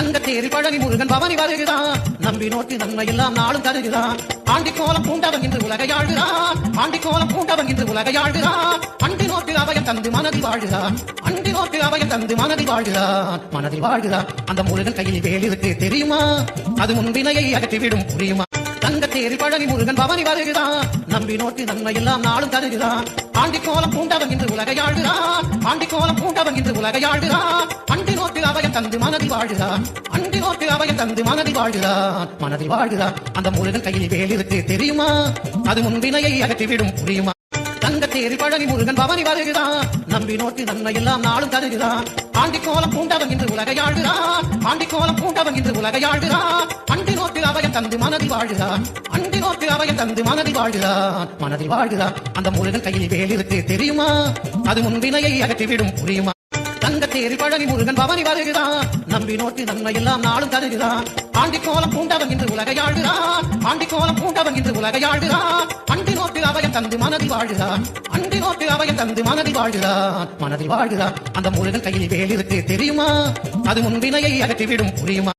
தங்கத்தேரி பழனி முருகன் பவனி வருகிறான், நம்பி நோக்கி நன்மை எல்லாம் நாளும் தருகிறான். ஆண்டி கோலம் பூண்டவன் இன்று உலகையாழ்கிறான், ஆண்டி கோலம் பூண்டவன் இன்று உலகையாழ்கிறான். அண்டி நோக்கி அபயம் தந்து மனதில் வாழ்கிறான், அண்டி நோக்கி அபயம் தந்து மனதில் வாழ்கிறான், மனதில் வாழ்கிறான். அந்த முருகன் கையில் வேல் இருக்கு தெரியுமா, அது முன்பினையை அகற்றிவிடும் புரியுமா. தங்கத்தேரி பழனி முருகன் பவனி வருகிறான், நம்பி நோக்கி நன்மை எல்லாம் நாளும் தருகிறான். ஆண்டி கோலம் பூண்டவன் இன்று உலகையாழ்கிறான், ஆண்டி கோலம் பூண்டவன் இன்று உலகையாழ்கிறான். அண்டி நோக்கி அபயம் தந்து மனதில் வாழ்கிறான், அண்டி நோக்கி அபயம் தந்து மனதில் வாழ்கிறான், மனதில் வாழ்கிறான். அந்த முருகன் கையில் வேல் இருக்கு தெரியுமா, அது முன்பினையை அகற்றிவிடும் புரியுமா. தங்கத்தேரி பழனி முருகன் பவனி வருகிறான், நம்பி நோக்கி நன்மை எல்லாம் நாளும் தருகிறான். ஆண்டி கோலம் பூண்டவன் இன்று உலகையாழ்கிறான், ஆண்டி கோலம் பூண்டவன் இன்று உலகையாழ்கிறான். அண்டி நோக்கி அபயம் தந்து மனதில் வாழ்கிறான், அண்டி நோக்கி அபயம் தந்து மனதில் வாழ்கிறான், மனதில் வாழ்கிறான். அந்த முருகன் கையில் வேல் இருக்கு தெரியுமா, அது முன்பினையை அகற்றிவிடும் புரியுமா. தங்கத்தேரி பழனி முருகன் பவனி வருகிறான், நம்பி நோக்கி நன்மை எல்லாம் நாளும் தருகிறான். ஆண்டி கோலம் பூண்டவன் இன்று உலகையாழ்கிறான், ஆண்டி கோலம் பூண்டவன் இன்று உலகையாழ்கிறான். அண்டி நோக்கி அபயம் தந்து மனதில் வாழ்கிறான், அண்டி நோக்கி அபயம் தந்து மனதில் வாழ்கிறான், மனதில் வாழ்கிறான். அந்த முருகன் கையில் வேல் இருக்கு தெரியுமா, அது முன்பினையை அகற்றிவிடும் புரியுமா.